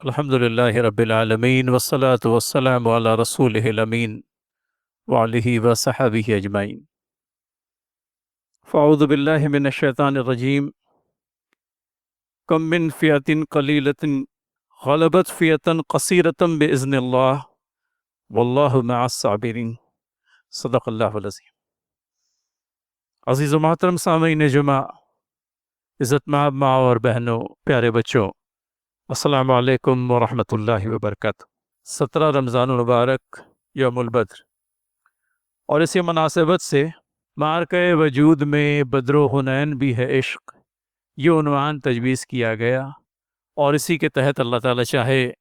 الحمد لله رب العالمين والصلاة والسلام على رسوله الأمين وعليه وصحبه أجمعين. فأعوذ بالله من الشيطان الرجيم. كم من فئة قليلة غلبت فئة قصيرة بإذن الله والله مع الصابرين. صدق اللہ العظیم. عزیز و محترم سامعین جمعہ، عزت مآب ماں اور بہنوں، پیارے بچوں، السلام علیکم ورحمۃ اللہ وبرکاتہ. 17 رمضان المبارک یوم البدر، اور اسی مناسبت سے معرکہ وجود میں بدر و حنین بھی ہے عشق، یہ عنوان تجویز کیا گیا، اور اسی کے تحت اللہ تعالیٰ چاہے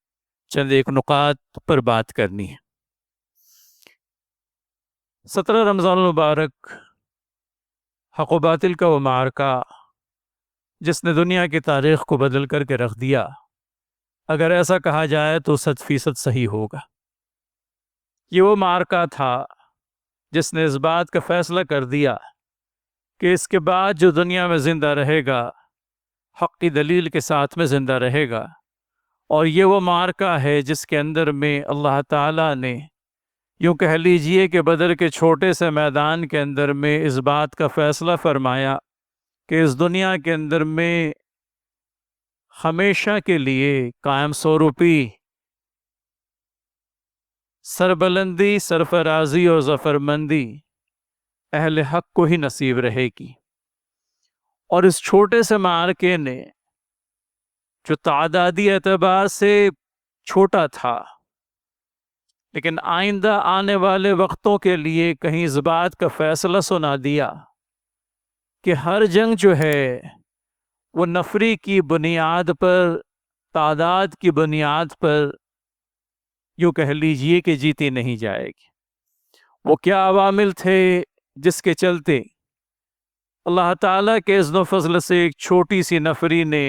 چند ایک نکات پر بات کرنی ہے. 17 رمضان المبارک حق و باطل کا وہ معرکہ جس نے دنیا کی تاریخ کو بدل کر کے رکھ دیا، اگر ایسا کہا جائے تو 100% صحیح ہوگا. یہ وہ معرکہ تھا جس نے اس بات کا فیصلہ کر دیا کہ اس کے بعد جو دنیا میں زندہ رہے گا حق کی دلیل کے ساتھ میں زندہ رہے گا. اور یہ وہ معرکہ ہے جس کے اندر میں اللہ تعالیٰ نے یوں کہہ لیجئے کہ بدر کے چھوٹے سے میدان کے اندر میں اس بات کا فیصلہ فرمایا کہ اس دنیا کے اندر میں ہمیشہ کے لیے قائم سوروپی سربلندی، سرفرازی اور ظفرمندی اہل حق کو ہی نصیب رہے گی. اور اس چھوٹے سے معرکے نے جو تعدادی اعتبار سے چھوٹا تھا، لیکن آئندہ آنے والے وقتوں کے لیے کہیں اس بات کا فیصلہ سنا دیا کہ ہر جنگ جو ہے وہ نفری کی بنیاد پر، تعداد کی بنیاد پر یوں کہہ لیجئے کہ جیتی نہیں جائے گی. وہ کیا عوامل تھے جس کے چلتے اللہ تعالیٰ کے اذن و فضل سے ایک چھوٹی سی نفری نے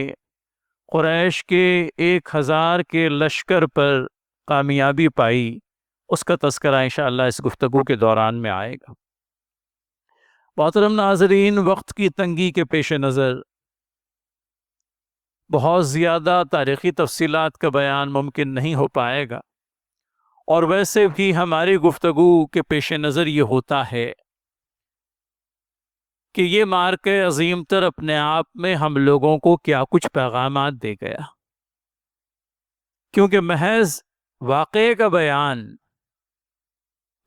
قریش کے 1000 کے لشکر پر کامیابی پائی، اس کا تذکرہ انشاءاللہ اس گفتگو کے دوران میں آئے گا. محترم ناظرین، وقت کی تنگی کے پیش نظر بہت زیادہ تاریخی تفصیلات کا بیان ممکن نہیں ہو پائے گا، اور ویسے بھی ہماری گفتگو کے پیش نظر یہ ہوتا ہے کہ یہ معرکہ عظیم تر اپنے آپ میں ہم لوگوں کو کیا کچھ پیغامات دے گیا، کیونکہ محض واقعے کا بیان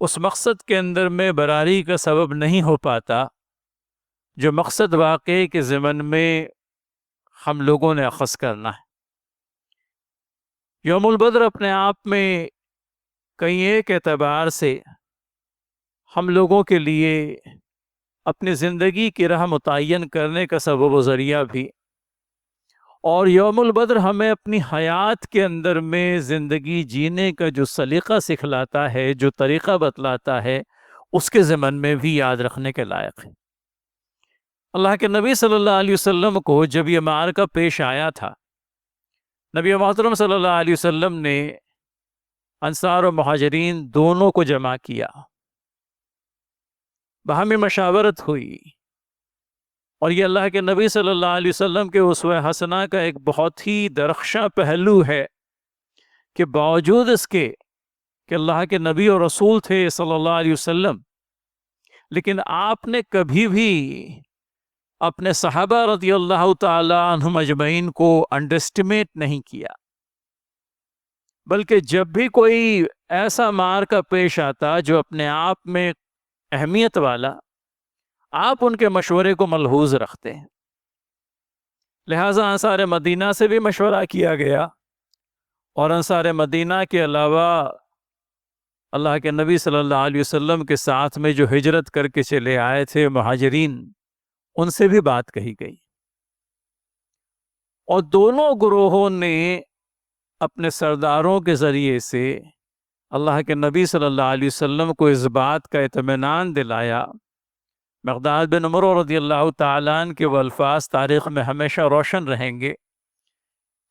اس مقصد کے اندر میں براری کا سبب نہیں ہو پاتا جو مقصد واقعے کے ضمن میں ہم لوگوں نے اخذ کرنا ہے. یوم البدر اپنے آپ میں کئی ایک اعتبار سے ہم لوگوں کے لیے اپنی زندگی کی راہ متعین کرنے کا سبب و ذریعہ بھی، اور یوم البدر ہمیں اپنی حیات کے اندر میں زندگی جینے کا جو سلیقہ سکھلاتا ہے، جو طریقہ بتلاتا ہے، اس کے ضمن میں بھی یاد رکھنے کے لائق ہے. اللہ کے نبی صلی اللہ علیہ وسلم کو جب یہ معرکہ پیش آیا تھا، نبی محترم صلی اللہ علیہ وسلم نے انصار و مہاجرین دونوں کو جمع کیا، باہمی مشاورت ہوئی، اور یہ اللہ کے نبی صلی اللہ علیہ وسلم کے اسوہ حسنہ کا ایک بہت ہی درخشاں پہلو ہے کہ باوجود اس کے کہ اللہ کے نبی اور رسول تھے صلی اللہ علیہ وسلم، لیکن آپ نے کبھی بھی اپنے صحابہ رضی اللہ تعالی عنہم اجمعین کو انڈرسٹیمیٹ نہیں کیا، بلکہ جب بھی کوئی ایسا معرکہ پیش آتا جو اپنے آپ میں اہمیت والا، آپ ان کے مشورے کو ملحوظ رکھتے ہیں. لہٰذا انصار مدینہ سے بھی مشورہ کیا گیا، اور انصار مدینہ کے علاوہ اللہ کے نبی صلی اللہ علیہ وسلم کے ساتھ میں جو ہجرت کر کے چلے آئے تھے مہاجرین، ان سے بھی بات کہی گئی، اور دونوں گروہوں نے اپنے سرداروں کے ذریعے سے اللہ کے نبی صلی اللہ علیہ وسلم کو اس بات کا اطمینان دلایا. مقداد بن عمر رضی اللہ تعالیٰ عنہ کے وہ الفاظ تاریخ میں ہمیشہ روشن رہیں گے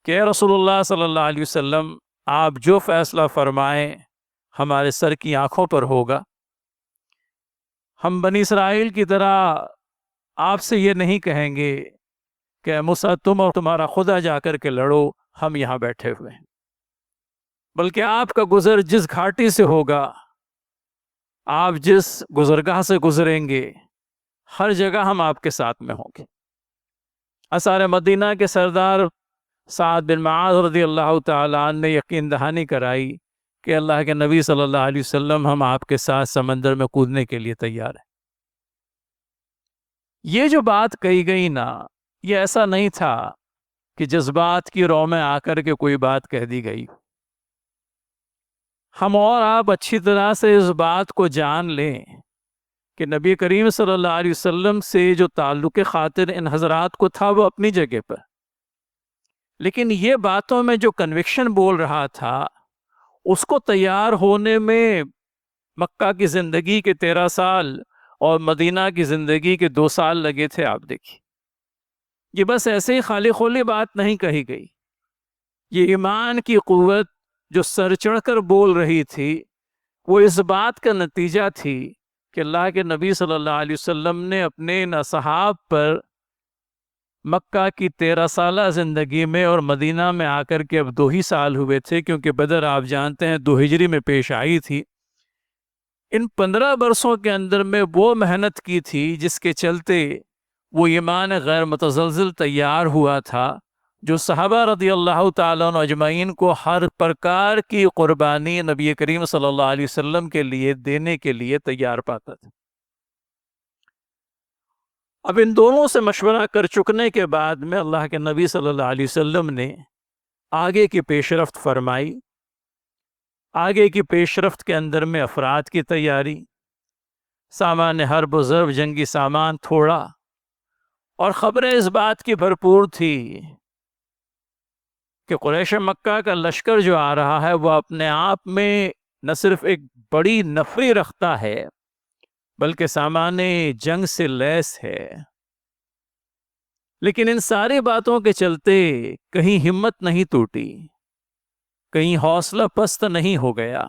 کہ اے رسول اللہ صلی اللہ علیہ وسلم، آپ جو فیصلہ فرمائیں ہمارے سر کی آنکھوں پر ہوگا. ہم بنی اسرائیل کی طرح آپ سے یہ نہیں کہیں گے کہ موسیٰ تم اور تمہارا خدا جا کر کے لڑو، ہم یہاں بیٹھے ہوئے ہیں. بلکہ آپ کا گزر جس گھاٹی سے ہوگا، آپ جس گزرگاہ سے گزریں گے، ہر جگہ ہم آپ کے ساتھ میں ہوں گے۔ انصار مدینہ کے سردار سعد بن معاذ رضی اللہ تعالیٰ عنہ نے یقین دہانی کرائی کہ اللہ کے نبی صلی اللہ علیہ وسلم ہم آپ کے ساتھ سمندر میں کودنے کے لیے تیار ہیں۔ یہ جو بات کہی گئی نا، یہ ایسا نہیں تھا کہ جذبات کی رو میں آ کر کے کوئی بات کہہ دی گئی۔ ہم اور آپ اچھی طرح سے اس بات کو جان لیں کہ نبی کریم صلی اللہ علیہ وسلم سے جو تعلق خاطر ان حضرات کو تھا وہ اپنی جگہ پر، لیکن یہ باتوں میں جو کنوکشن بول رہا تھا اس کو تیار ہونے میں مکہ کی زندگی کے 13 سال اور مدینہ کی زندگی کے 2 سال لگے تھے۔ آپ دیکھیے، یہ بس ایسے ہی خالی خولی بات نہیں کہی گئی، یہ ایمان کی قوت جو سر چڑھ کر بول رہی تھی وہ اس بات کا نتیجہ تھی کہ اللہ کے نبی صلی اللہ علیہ وسلم نے اپنے ان اصحاب پر مکہ کی 13 سالہ زندگی میں اور مدینہ میں آ کر کے اب 2 ہی سال ہوئے تھے، کیونکہ بدر آپ جانتے ہیں 2 ہجری میں پیش آئی تھی۔ ان 15 برسوں کے اندر میں وہ محنت کی تھی جس کے چلتے وہ ایمان غیر متزلزل تیار ہوا تھا، جو صحابہ رضی اللہ تعالیٰ عنہ اجمعین کو ہر پرکار کی قربانی نبی کریم صلی اللہ علیہ وسلم کے لیے دینے کے لیے تیار پاتا تھا۔ اب ان دونوں سے مشورہ کر چکنے کے بعد میں اللہ کے نبی صلی اللہ علیہ وسلم نے آگے کی پیش رفت فرمائی۔ آگے کی پیش رفت کے اندر میں افراد کی تیاری، سامان حرب و ضرب، جنگی سامان تھوڑا، اور خبریں اس بات کی بھرپور تھی کہ قریش مکہ کا لشکر جو آ رہا ہے وہ اپنے آپ میں نہ صرف ایک بڑی نفری رکھتا ہے بلکہ سامان جنگ سے لیس ہے۔ لیکن ان ساری باتوں کے چلتے کہیں ہمت نہیں ٹوٹی، کہیں حوصلہ پست نہیں ہو گیا،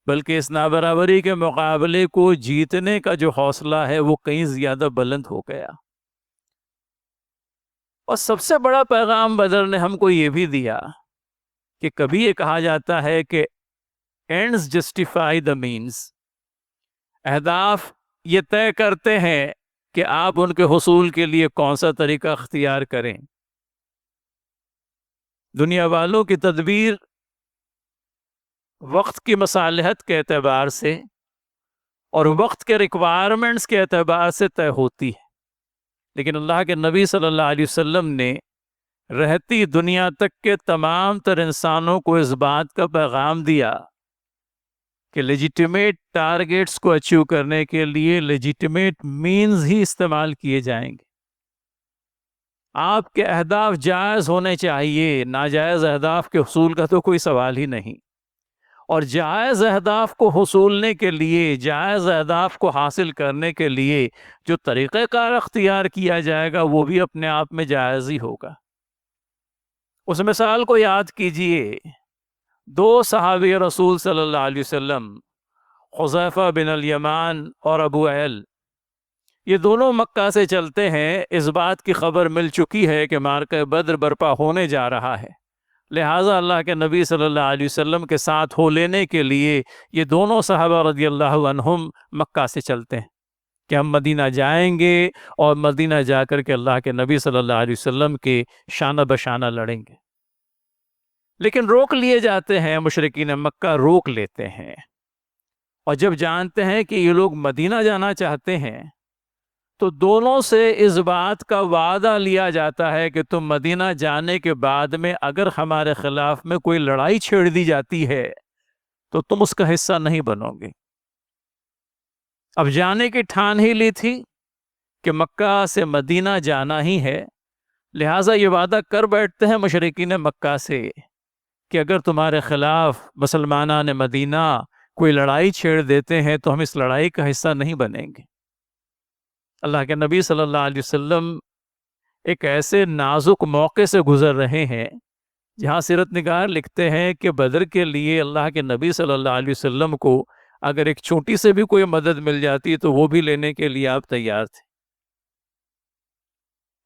بلکہ اس نابرابری کے مقابلے کو جیتنے کا جو حوصلہ ہے وہ کہیں زیادہ بلند ہو گیا۔ اور سب سے بڑا پیغام بدر نے ہم کو یہ بھی دیا کہ کبھی یہ کہا جاتا ہے کہ اینڈز جسٹیفائی دا مینز، اہداف یہ طے کرتے ہیں کہ آپ ان کے حصول کے لیے کون سا طریقہ اختیار کریں۔ دنیا والوں کی تدبیر وقت کی مصالحت کے اعتبار سے اور وقت کے ریکوائرمنٹس کے اعتبار سے طے ہوتی ہے، لیکن اللہ کے نبی صلی اللہ علیہ وسلم نے رہتی دنیا تک کے تمام تر انسانوں کو اس بات کا پیغام دیا کہ لیجیٹیمیٹ ٹارگیٹس کو اچیو کرنے کے لیے لیجیٹیمیٹ مینز ہی استعمال کیے جائیں گے۔ آپ کے اہداف جائز ہونے چاہیے، ناجائز اہداف کے حصول کا تو کوئی سوال ہی نہیں، اور جائز اہداف کو حصولنے کے لیے، جائز اہداف کو حاصل کرنے کے لیے جو طریقہ کار اختیار کیا جائے گا وہ بھی اپنے آپ میں جائز ہی ہوگا۔ اس مثال کو یاد کیجئے، 2 صحابی رسول صلی اللہ علیہ وسلم، حذیفہ بن الیمان اور ابو ایل، یہ دونوں مکہ سے چلتے ہیں۔ اس بات کی خبر مل چکی ہے کہ معرکہ بدر برپا ہونے جا رہا ہے، لہٰذا اللہ کے نبی صلی اللہ علیہ وسلم کے ساتھ ہو لینے کے لیے یہ دونوں صحابہ رضی اللہ عنہم مکہ سے چلتے ہیں کہ ہم مدینہ جائیں گے اور مدینہ جا کر کے اللہ کے نبی صلی اللہ علیہ وسلم کے شانہ بشانہ لڑیں گے۔ لیکن روک لیے جاتے ہیں، مشرکین مکہ روک لیتے ہیں، اور جب جانتے ہیں کہ یہ لوگ مدینہ جانا چاہتے ہیں تو دونوں سے اس بات کا وعدہ لیا جاتا ہے کہ تم مدینہ جانے کے بعد میں اگر ہمارے خلاف میں کوئی لڑائی چھیڑ دی جاتی ہے تو تم اس کا حصہ نہیں بنو گے۔ اب جانے کی ٹھان ہی لی تھی کہ مکہ سے مدینہ جانا ہی ہے، لہٰذا یہ وعدہ کر بیٹھتے ہیں مشرکین مکہ سے کہ اگر تمہارے خلاف مسلمانان مدینہ کوئی لڑائی چھیڑ دیتے ہیں تو ہم اس لڑائی کا حصہ نہیں بنیں گے۔ اللہ کے نبی صلی اللہ علیہ وسلم ایک ایسے نازک موقع سے گزر رہے ہیں جہاں سیرت نگار لکھتے ہیں کہ بدر کے لیے اللہ کے نبی صلی اللہ علیہ وسلم کو اگر ایک چھوٹی سے بھی کوئی مدد مل جاتی تو وہ بھی لینے کے لیے آپ تیار تھے،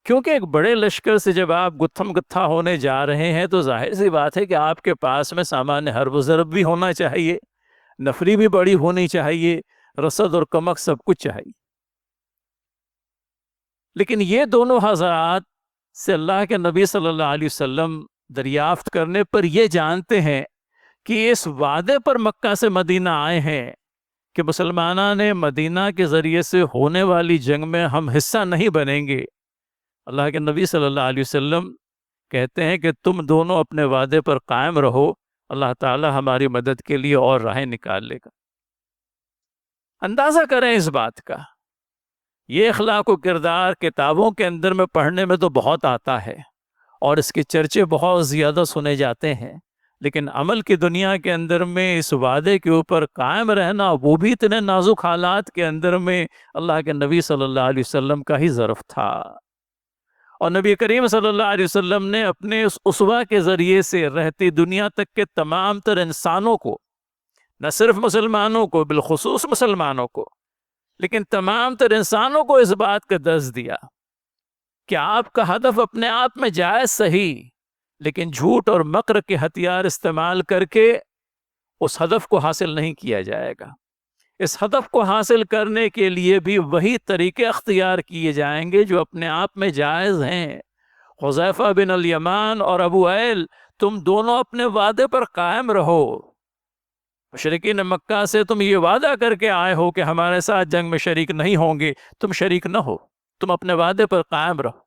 کیونکہ ایک بڑے لشکر سے جب آپ گتھم گتھا ہونے جا رہے ہیں تو ظاہر سی بات ہے کہ آپ کے پاس میں سامان حرب و ضرب بھی ہونا چاہیے، نفری بھی بڑی ہونی چاہیے، رسد اور کمک سب کچھ چاہیے۔ لیکن یہ دونوں حضرات سے اللہ کے نبی صلی اللہ علیہ وسلم دریافت کرنے پر یہ جانتے ہیں کہ اس وعدے پر مکہ سے مدینہ آئے ہیں کہ مسلمانوں نے مدینہ کے ذریعے سے ہونے والی جنگ میں ہم حصہ نہیں بنیں گے۔ اللہ کے نبی صلی اللہ علیہ وسلم کہتے ہیں کہ تم دونوں اپنے وعدے پر قائم رہو، اللہ تعالی ہماری مدد کے لیے اور راہیں نکال لے گا۔ اندازہ کریں اس بات کا، یہ اخلاق و کردار کتابوں کے اندر میں پڑھنے میں تو بہت آتا ہے اور اس کے چرچے بہت زیادہ سنے جاتے ہیں، لیکن عمل کی دنیا کے اندر میں اس وعدے کے اوپر قائم رہنا، وہ بھی اتنے نازک حالات کے اندر میں، اللہ کے نبی صلی اللہ علیہ وسلم کا ہی ظرف تھا۔ اور نبی کریم صلی اللہ علیہ وسلم نے اپنے اس اسوہ کے ذریعے سے رہتی دنیا تک کے تمام تر انسانوں کو، نہ صرف مسلمانوں کو، بالخصوص مسلمانوں کو، لیکن تمام تر انسانوں کو اس بات کا درس دیا کہ آپ کا ہدف اپنے آپ میں جائز صحیح، لیکن جھوٹ اور مکر کے ہتھیار استعمال کر کے اس ہدف کو حاصل نہیں کیا جائے گا۔ اس ہدف کو حاصل کرنے کے لیے بھی وہی طریقے اختیار کیے جائیں گے جو اپنے آپ میں جائز ہیں۔ حذیفہ بن الیمان اور ابو ایل، تم دونوں اپنے وعدے پر قائم رہو۔ مشرکین مکہ سے تم یہ وعدہ کر کے آئے ہو کہ ہمارے ساتھ جنگ میں شریک نہیں ہوں گے، تم شریک نہ ہو، تم اپنے وعدے پر قائم رہو،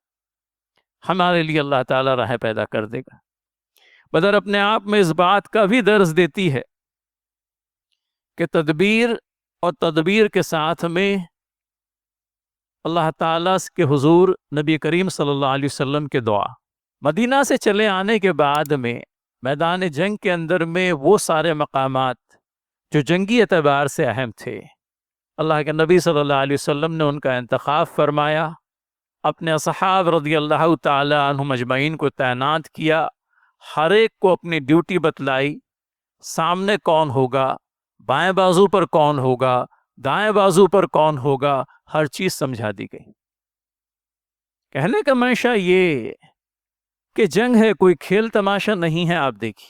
ہمارے لیے اللہ تعالیٰ راہ پیدا کر دے گا۔ بدر اپنے آپ میں اس بات کا بھی درس دیتی ہے کہ تدبیر اور تدبیر کے ساتھ میں اللہ تعالیٰ کے حضور نبی کریم صلی اللہ علیہ وسلم کے دعا، مدینہ سے چلے آنے کے بعد میں میدان جنگ کے اندر میں وہ سارے مقامات جو جنگی اعتبار سے اہم تھے، اللہ کے نبی صلی اللہ علیہ وسلم نے ان کا انتخاب فرمایا، اپنے اصحاب رضی اللہ تعالی عنہم اجمعین کو تعینات کیا، ہر ایک کو اپنی ڈیوٹی بتلائی، سامنے کون ہوگا، بائیں بازو پر کون ہوگا، دائیں بازو پر کون ہوگا، ہر چیز سمجھا دی گئی۔ کہنے کا منشا یہ کہ جنگ ہے، کوئی کھیل تماشا نہیں ہے۔ آپ دیکھیے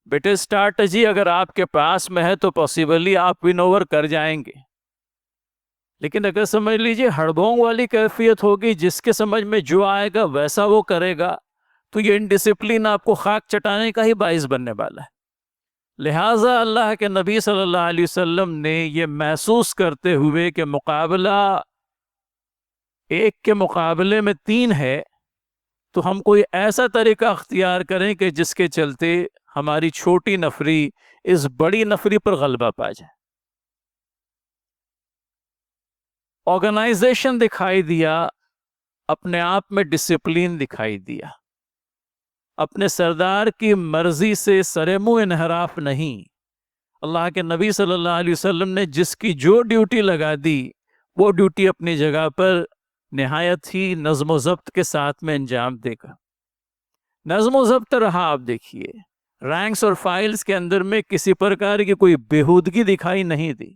بیٹے، اسٹریٹجی اگر آپ کے پاس میں ہے تو پاسبلی آپ ون اوور کر جائیں گے، لیکن اگر سمجھ لیجئے ہڑبونگ والی کیفیت ہوگی، جس کے سمجھ میں جو آئے گا ویسا وہ کرے گا، تو یہ انڈسپلین آپ کو خاک چٹانے کا ہی باعث بننے والا ہے۔ لہٰذا اللہ کے نبی صلی اللہ علیہ وسلم نے یہ محسوس کرتے ہوئے کہ مقابلہ ایک کے مقابلے میں 3 ہے، تو ہم کوئی ایسا طریقہ اختیار کریں کہ جس کے چلتے ہماری چھوٹی نفری اس بڑی نفری پر غلبہ پا جائے۔ آرگنائزیشن دکھائی دیا، اپنے آپ میں ڈسپلین دکھائی دیا، اپنے سردار کی مرضی سے سر منہ انحراف نہیں۔ اللہ کے نبی صلی اللہ علیہ وسلم نے جس کی جو ڈیوٹی لگا دی، وہ ڈیوٹی اپنی جگہ پر نہایت ہی نظم و ضبط کے ساتھ میں انجام دے گا۔ نظم و ضبط رہا، آپ دیکھیے رینکس اور فائلز کے اندر میں کسی پرکار کی کوئی بےہودگی دکھائی نہیں دی۔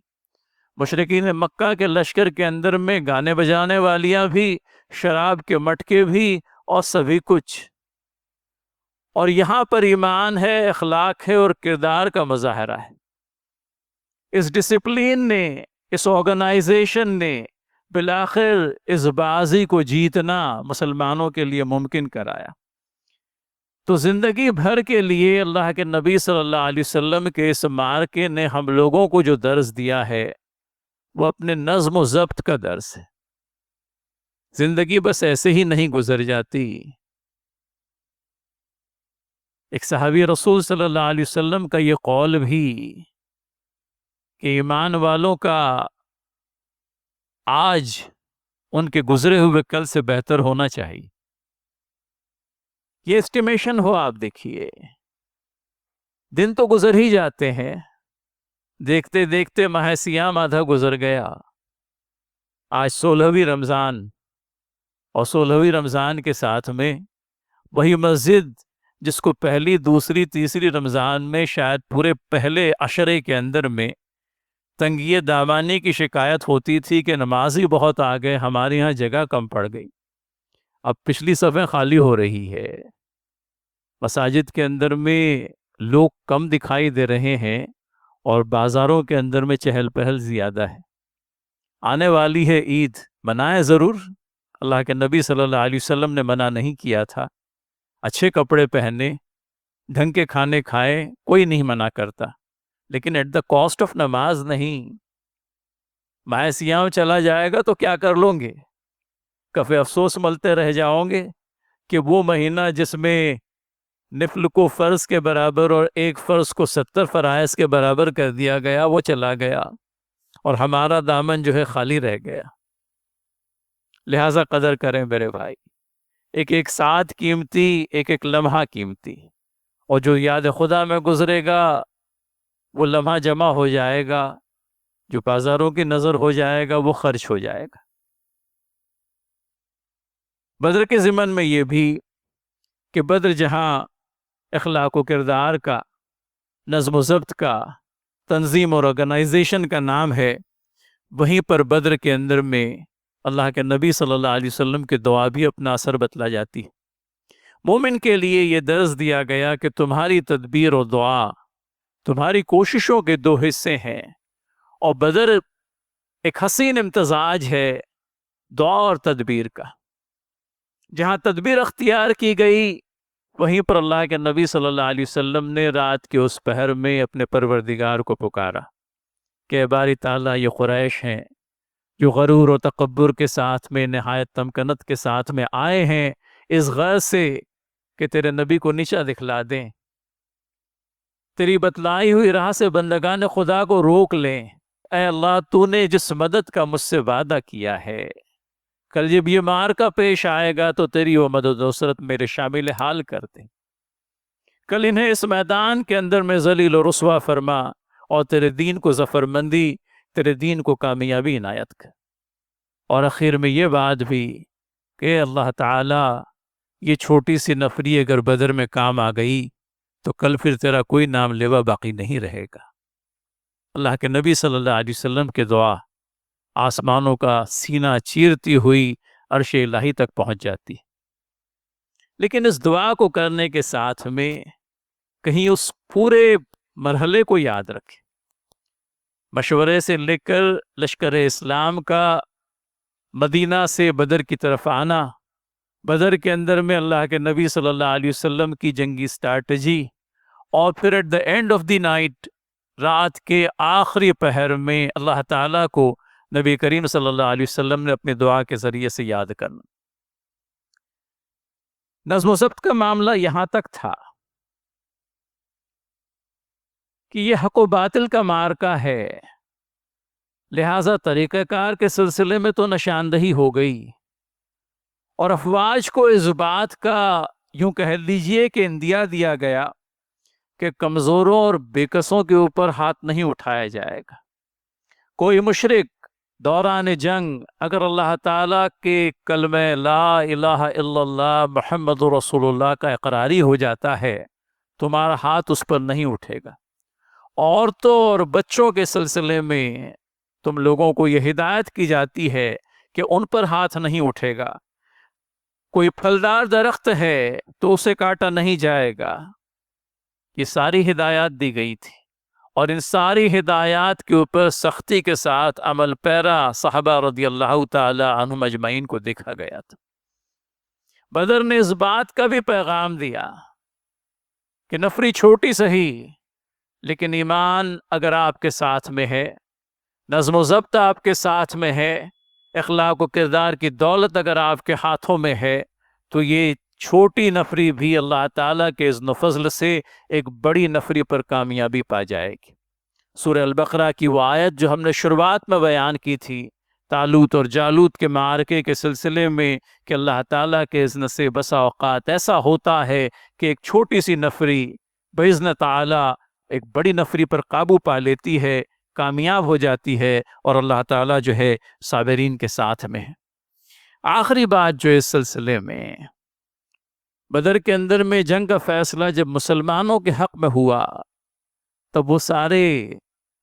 مشرکین مکہ کے لشکر کے اندر میں گانے بجانے والیاں بھی، شراب کے مٹکے بھی، اور سبھی کچھ، اور یہاں پر ایمان ہے، اخلاق ہے اور کردار کا مظاہرہ ہے۔ اس ڈسپلین نے، اس آرگنائزیشن نے بالآخر اس بازی کو جیتنا مسلمانوں کے لیے ممکن کرایا۔ تو زندگی بھر کے لیے اللہ کے نبی صلی اللہ علیہ وسلم کے اس مارکے نے ہم لوگوں کو جو درس دیا ہے، وہ اپنے نظم و ضبط کا درس ہے۔ زندگی بس ایسے ہی نہیں گزر جاتی۔ ایک صحابی رسول صلی اللہ علیہ وسلم کا یہ قول بھی کہ ایمان والوں کا آج ان کے گزرے ہوئے کل سے بہتر ہونا چاہیے۔ یہ اسٹیمیشن ہو، آپ دیکھیے دن تو گزر ہی جاتے ہیں، دیکھتے دیکھتے ماہ سیام آدھا گزر گیا، آج 16ویں رمضان، اور 16ویں رمضان کے ساتھ میں وہی مسجد جس کو پہلی، دوسری، تیسری رمضان میں شاید پورے پہلے عشرے کے اندر میں تنگی دامانی کی شکایت ہوتی تھی کہ نمازی بہت آ گئے، ہمارے ہاں جگہ کم پڑ گئی، اب پچھلی صفیں خالی ہو رہی ہے، مساجد کے اندر میں لوگ کم دکھائی دے رہے ہیں اور بازاروں کے اندر میں چہل پہل زیادہ ہے۔ آنے والی ہے عید، منائیں ضرور، اللہ کے نبی صلی اللہ علیہ وسلم نے منع نہیں کیا تھا، اچھے کپڑے پہنے، ڈھنگ کے کھانے کھائے، کوئی نہیں منع کرتا، لیکن ایٹ دا کاسٹ آف نماز نہیں۔ ماہ سیام چلا جائے گا تو کیا کر لوں گے؟ کفے افسوس ملتے رہ جاؤں گے کہ وہ مہینہ جس میں نفل کو فرض کے برابر اور ایک فرض کو 70 فرائض کے برابر کر دیا گیا، وہ چلا گیا اور ہمارا دامن جو ہے خالی رہ گیا۔ لہٰذا قدر کریں میرے بھائی، ایک ایک ساتھ قیمتی، ایک ایک لمحہ قیمتی، اور جو یاد خدا میں گزرے گا وہ لمحہ جمع ہو جائے گا، جو بازاروں کی نظر ہو جائے گا وہ خرچ ہو جائے گا۔ بدر کے ضمن میں یہ بھی کہ بدر جہاں اخلاق و کردار کا، نظم و ضبط کا، تنظیم اور آرگنائزیشن کا نام ہے، وہیں پر بدر کے اندر میں اللہ کے نبی صلی اللہ علیہ وسلم کی دعا بھی اپنا اثر بتلا جاتی ہے۔ مومن کے لیے یہ درس دیا گیا کہ تمہاری تدبیر اور دعا تمہاری کوششوں کے دو حصے ہیں، اور بدر ایک حسین امتزاج ہے دعا اور تدبیر کا۔ جہاں تدبیر اختیار کی گئی، وہیں پر اللہ کے نبی صلی اللہ علیہ وسلم نے رات کے اس پہر میں اپنے پروردگار کو پکارا کہ اے باری تعالیٰ، یہ قریش ہیں جو غرور و تکبر کے ساتھ میں، نہایت تمکنت کے ساتھ میں آئے ہیں اس غرض سے کہ تیرے نبی کو نیچا دکھلا دیں، تیری بتلائی ہوئی راہ سے بندگان خدا کو روک لیں۔ اے اللہ، تو نے جس مدد کا مجھ سے وعدہ کیا ہے، کل جب یہ معرکہ پیش آئے گا تو تیری وہ مدد و نصرت میرے شامل حال کر دیں، کل انہیں اس میدان کے اندر میں ذلیل و رسوا فرما، اور تیرے دین کو ظفر مندی، تیرے دین کو کامیابی عنایت کر۔ اور آخر میں یہ بات بھی کہ اللہ تعالیٰ، یہ چھوٹی سی نفری اگر بدر میں کام آ گئی تو کل پھر تیرا کوئی نام لیوا باقی نہیں رہے گا۔ اللہ کے نبی صلی اللہ علیہ وسلم کی دعا آسمانوں کا سینہ چیرتی ہوئی عرش الہی تک پہنچ جاتی، لیکن اس دعا کو کرنے کے ساتھ میں کہیں اس پورے مرحلے کو یاد رکھیں۔ مشورے سے لے کر لشکر اسلام کا مدینہ سے بدر کی طرف آنا، بدر کے اندر میں اللہ کے نبی صلی اللہ علیہ وسلم کی جنگی اسٹریٹجی، اور پھر at the end of the night, رات کے آخری پہر میں اللہ تعالیٰ کو نبی کریم صلی اللہ علیہ وسلم نے اپنی دعا کے ذریعے سے یاد کرنا۔ نظم و ضبط کا معاملہ یہاں تک تھا کہ یہ حق و باطل کا معرکہ ہے، لہٰذا طریقہ کار کے سلسلے میں تو نشاندہی ہو گئی، اور افواج کو اس بات کا یوں کہہ لیجئے کہ اندیا دیا گیا کہ کمزوروں اور بےکسوں کے اوپر ہاتھ نہیں اٹھایا جائے گا۔ کوئی مشرک دوران جنگ اگر اللہ تعالیٰ کے کلمہ لا الہ الا اللہ محمد رسول اللہ کا اقراری ہو جاتا ہے، تمہارا ہاتھ اس پر نہیں اٹھے گا۔ عورتوں اور بچوں کے سلسلے میں تم لوگوں کو یہ ہدایت کی جاتی ہے کہ ان پر ہاتھ نہیں اٹھے گا۔ کوئی پھلدار درخت ہے تو اسے کاٹا نہیں جائے گا۔ یہ ساری ہدایات دی گئی تھی، اور ان ساری ہدایات کے اوپر سختی کے ساتھ عمل پیرا صحابہ رضی اللہ تعالی عنہم اجمعین کو دیکھا گیا تھا۔ بدر نے اس بات کا بھی پیغام دیا کہ نفری چھوٹی سہی، لیکن ایمان اگر آپ کے ساتھ میں ہے، نظم و ضبط آپ کے ساتھ میں ہے، اخلاق و کردار کی دولت اگر آپ کے ہاتھوں میں ہے، تو یہ چھوٹی نفری بھی اللہ تعالیٰ کے اذن و فضل سے ایک بڑی نفری پر کامیابی پا جائے گی۔ سورہ البقرہ کی وہ آیت جو ہم نے شروعات میں بیان کی تھی، طالوت اور جالوت کے معرکے کے سلسلے میں، کہ اللہ تعالیٰ کے اذن سے بسا اوقات ایسا ہوتا ہے کہ ایک چھوٹی سی نفری باذن تعالیٰ ایک بڑی نفری پر قابو پا لیتی ہے، کامیاب ہو جاتی ہے، اور اللہ تعالیٰ جو ہے صابرین کے ساتھ میں ہے۔ آخری بات جو اس سلسلے میں، بدر کے اندر میں جنگ کا فیصلہ جب مسلمانوں کے حق میں ہوا، تب وہ سارے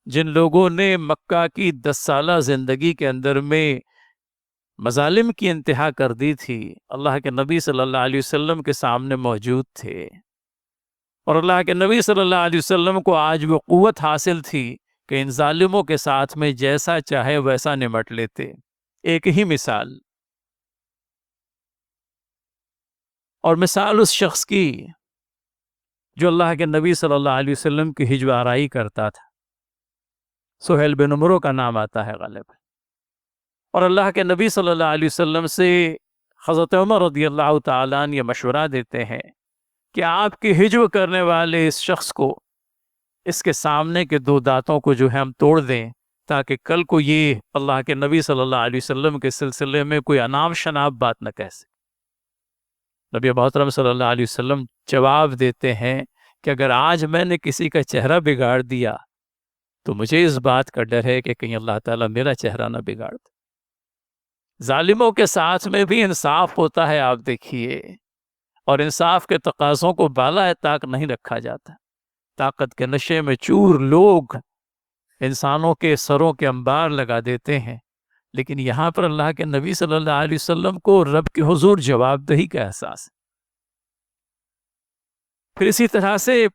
جن لوگوں نے مکہ کی 10 سالہ زندگی کے اندر میں مظالم کی انتہا کر دی تھی، اللہ کے نبی صلی اللہ علیہ وسلم کے سامنے موجود تھے، اور اللہ کے نبی صلی اللہ علیہ وسلم کو آج وہ قوت حاصل تھی کہ ان ظالموں کے ساتھ میں جیسا چاہے ویسا نمٹ لیتے۔ ایک ہی مثال، اور مثال اس شخص کی جو اللہ کے نبی صلی اللہ علیہ وسلم کی ہجو آرائی کرتا تھا، سہیل بن عمرو کا نام آتا ہے غالب، اور اللہ کے نبی صلی اللہ علیہ وسلم سے حضرت عمر رضی اللہ تعالیٰ عنہ یہ مشورہ دیتے ہیں کہ آپ کی ہجو کرنے والے اس شخص کو، اس کے سامنے کے 2 دانتوں کو جو ہے ہم توڑ دیں، تاکہ کل کو یہ اللہ کے نبی صلی اللہ علیہ وسلم کے سلسلے میں کوئی انام شناب بات نہ کہہ سکے۔ نبی محترم صلی اللہ علیہ وسلم جواب دیتے ہیں کہ اگر آج میں نے کسی کا چہرہ بگاڑ دیا تو مجھے اس بات کا ڈر ہے کہ کہیں اللہ تعالیٰ میرا چہرہ نہ بگاڑ دے۔ ظالموں کے ساتھ میں بھی انصاف ہوتا ہے، آپ دیکھیے، اور انصاف کے تقاضوں کو بالا طاق نہیں رکھا جاتا۔ طاقت کے نشے میں چور لوگ انسانوں کے سروں کے انبار لگا دیتے ہیں، لیکن یہاں پر اللہ کے نبی صلی اللہ علیہ وسلم کو رب کے حضور جواب دہی کا احساس ہے۔ پھر اسی طرح سے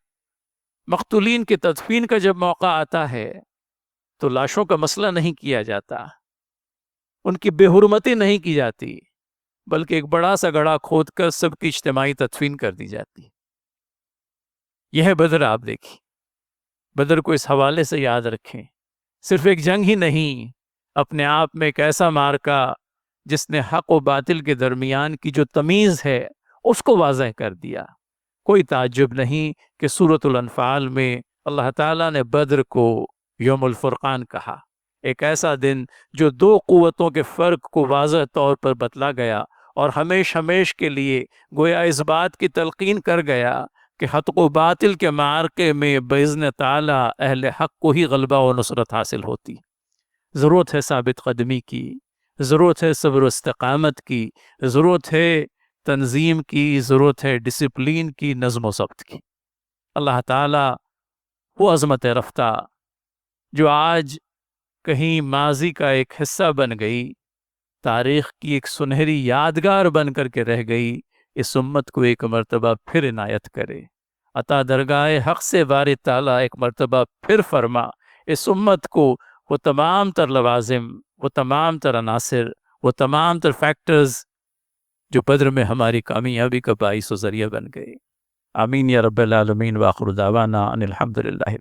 مقتولین کی تدفین کا جب موقع آتا ہے تو لاشوں کا مسئلہ نہیں کیا جاتا، ان کی بے حرمتی نہیں کی جاتی، بلکہ ایک بڑا سا گڑھا کھود کر سب کی اجتماعی تدفین کر دی جاتی۔ یہ ہے بدر۔ آپ دیکھیں بدر کو اس حوالے سے یاد رکھیں، صرف ایک جنگ ہی نہیں، اپنے آپ میں ایک ایسا مارکا جس نے حق و باطل کے درمیان کی جو تمیز ہے اس کو واضح کر دیا۔ کوئی تعجب نہیں کہ سورۃ الانفال میں اللہ تعالیٰ نے بدر کو یوم الفرقان کہا، ایک ایسا دن جو 2 قوتوں کے فرق کو واضح طور پر بتلا گیا، اور ہمیش ہمیش کے لیے گویا اس بات کی تلقین کر گیا کہ حق و باطل کے معرکے میں باذن تعالیٰ اہل حق کو ہی غلبہ و نصرت حاصل ہوتی۔ ضرورت ہے ثابت قدمی کی، ضرورت ہے صبر و استقامت کی، ضرورت ہے تنظیم کی، ضرورت ہے ڈسپلین کی، نظم و ضبط کی۔ اللہ تعالیٰ وہ عظمت رفتہ جو آج کہیں ماضی کا ایک حصہ بن گئی، تاریخ کی ایک سنہری یادگار بن کر کے رہ گئی، اس امت کو ایک مرتبہ پھر عنایت کرے۔ عطا درگاہ حق سے باری تعالیٰ ایک مرتبہ پھر فرما، اس امت کو وہ تمام تر لوازم، وہ تمام تر عناصر، وہ تمام تر فیکٹرز جو بدر میں ہماری کامیابی کا باعث و ذریعہ بن گئے۔ آمین یا رب العالمین، وآخر دعوانا ان الحمد للہ۔